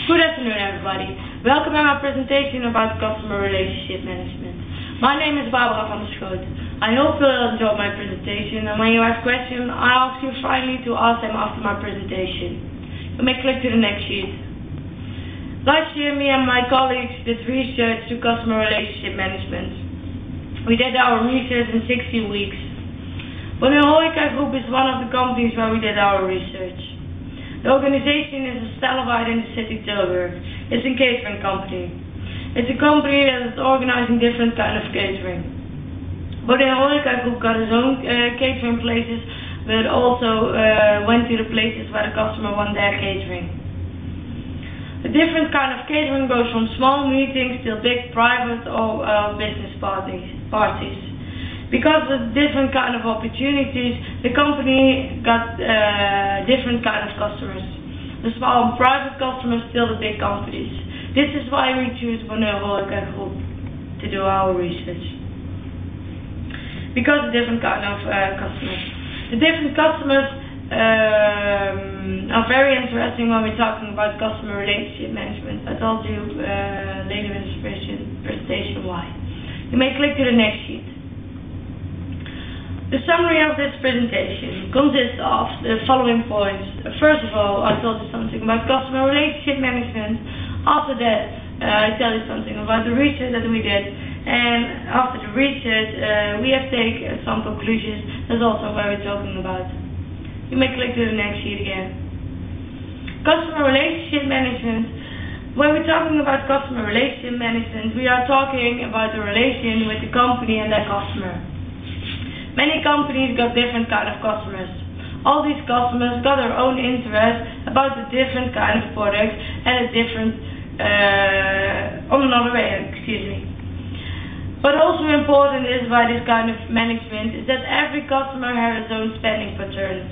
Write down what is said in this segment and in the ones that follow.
Good afternoon, everybody. Welcome to my presentation about customer relationship management. My name is Barbara van der Schoot. I hope you'll enjoy my presentation, and when you have questions, I ask you finally to ask them after my presentation. You may click to the next sheet. Last year, me and my colleagues did research to customer relationship management. We did our research in 60 weeks. Horeca Group is one of the companies where we did our research. The organization is a Stellavite in the city Tilburg. It's a catering company. It's a company that is organizing different kind of catering. Horeca Group got its own catering places, but also went to the places where the customer want their catering. The different kind of catering goes from small meetings till big private or business parties. Because of different kind of opportunities, the company got different kind of customers. The small and private customers till the big companies. This is why we choose Horeca Group to do our research. Because of different kind of customers. The different customers are very interesting when we're talking about customer relationship management. I told you later in this presentation why. You may click to the next sheet. The summary of this presentation consists of the following points. First of all, I told you something about customer relationship management. After that, I tell you something about the research that we did. And after the research, we have taken some conclusions. That's also what we're talking about. You may click to the next sheet again. Customer relationship management. When we're talking about customer relationship management, we are talking about the relation with the company and their customer. Many companies got different kind of customers. All these customers got their own interest about the different kind of products and a different, What also important is by this kind of management is that every customer has his own spending pattern.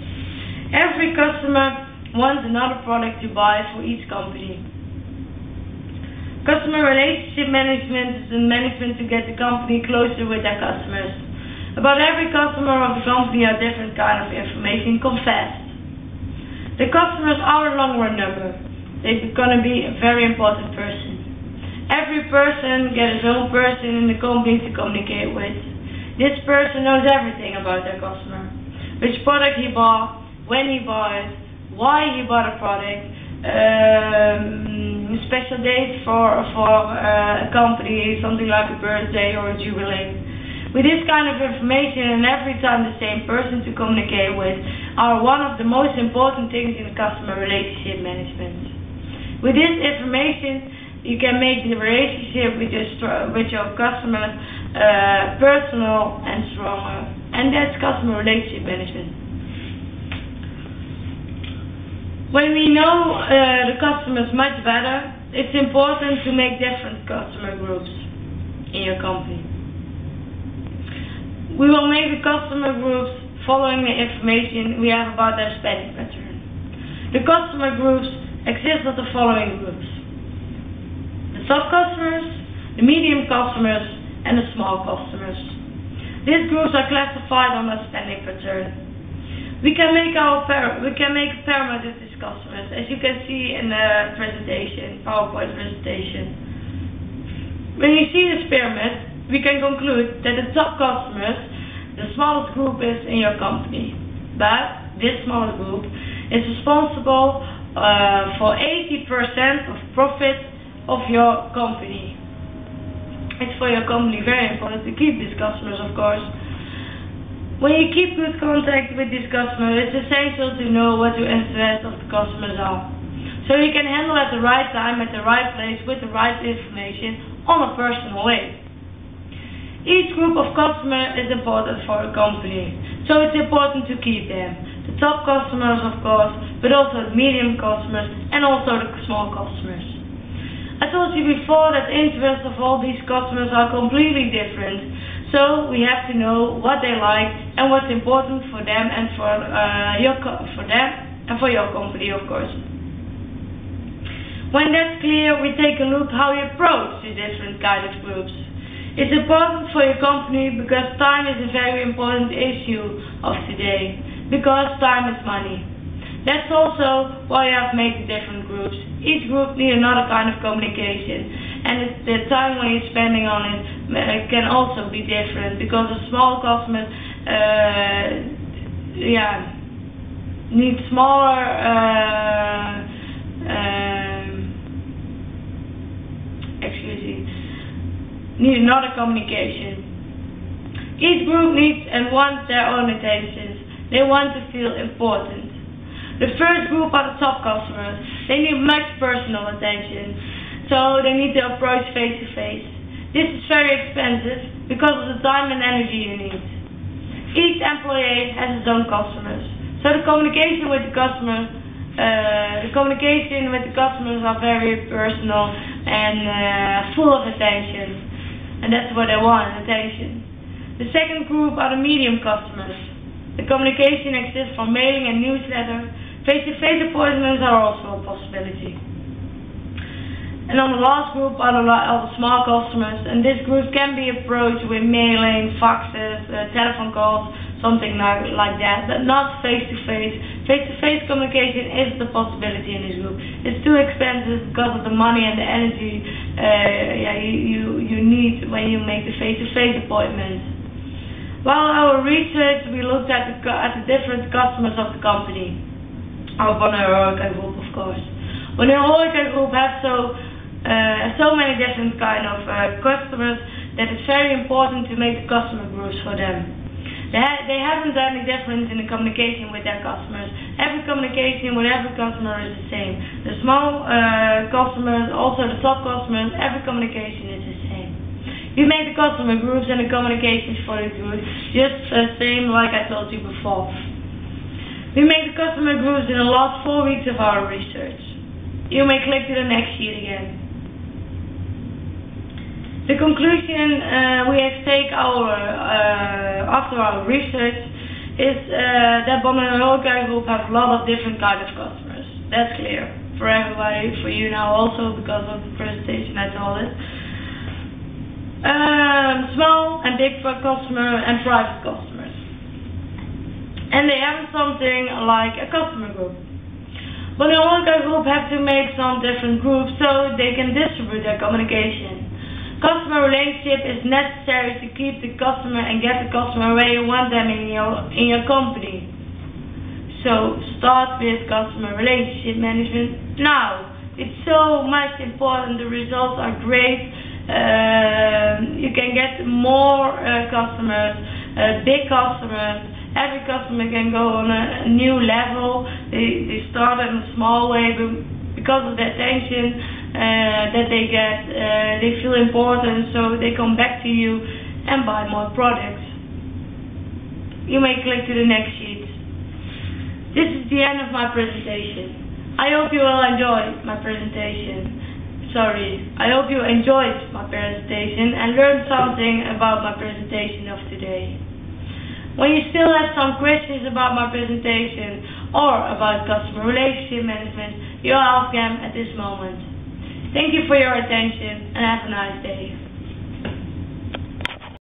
Every customer wants another product to buy for each company. Customer relationship management is the management to get the company closer with their customers. About every customer of the company are different kind of information confessed. The customers are a long run number. They're going to be a very important person. Every person gets his own person in the company to communicate with. This person knows everything about their customer. Which product he bought, when he bought it, why he bought a product, special dates for a company, something like a birthday or a jubilee. With this kind of information and every time the same person to communicate with are one of the most important things in customer relationship management. With this information, you can make the relationship with your customer personal and stronger. And that's customer relationship management. When we know the customers much better, it's important to make different customer groups in your company. We will make the customer groups following the information we have about their spending pattern. The customer groups exist of the following groups: the top customers, the medium customers, and the small customers. These groups are classified on their spending pattern. We can make a pyramid with these customers, as you can see in the PowerPoint presentation. When you see this pyramid, we can conclude that the top customers, the smallest group is in your company. But this smallest group is responsible for 80% of profit of your company. It's for your company very important to keep these customers, of course. When you keep good contact with these customers, it's essential to know what the interests of the customers are. So you can handle at the right time, at the right place, with the right information on a personal way. Each group of customers is important for a company, so it's important to keep them. The top customers, of course, but also the medium customers and also the small customers. I told you before that the interests of all these customers are completely different, so we have to know what they like and what's important for them and for your company, of course. When that's clear, we take a look how you approach the different kind of groups. It's important for your company because time is a very important issue of today, because time is money. That's also why I have made the different groups. Each group needs another kind of communication, and the time when you're spending on it can also be different, because a small customer needs smaller need another communication. Each group needs and wants their own attentions. They want to feel important. The first group are the top customers. They need much personal attention, so they need to approach face to face. This is very expensive because of the time and energy you need. Each employee has his own customers, so the communication with the customers are very personal and full of attention. And that's what they want, attention. The second group are the medium customers. The communication exists for mailing and newsletter. Face-to-face appointments are also a possibility. And on the last group are the small customers, and this group can be approached with mailing, faxes, telephone calls, something like that, but not face-to-face. Face-to-face communication is the possibility in this group. It's too expensive because of the money and the energy you need when you make the face-to-face appointments. While our research, we looked at the different customers of the company. Our Van der Horeca group, of course. Van der Horeca group has so many different kind of customers that it's very important to make the customer groups for them. They haven't any difference in the communication with their customers. Every communication with every customer is the same. The small customers, also the top customers, every communication is the same. We make the customer groups and the communications for the groups just the same like I told you before. We make the customer groups in the last 4 weeks of our research. You may click to the next sheet again. The conclusion we have taken after our research is that Van der Horeca group have a lot of different kind of customers. That's clear for everybody, for you now also, because of the presentation I told it. Small and big customer and private customers. And they have something like a customer group. Van der Horeca group have to make some different groups so they can distribute their communication. Customer relationship is necessary to keep the customer and get the customer where you want them in your company. So start with customer relationship management now. It's so much important. The results are great. You can get more customers, big customers. Every customer can go on a new level. They start in a small way, but because of the attention that they get, they feel important, so they come back to you and buy more products. You may click to the next sheet. This is the end of my presentation. I hope you will enjoy my presentation. I hope you enjoyed my presentation and learned something about my presentation of today. When you still have some questions about my presentation or about customer relationship management, you ask them at this moment. Thank you for your attention and have a nice day.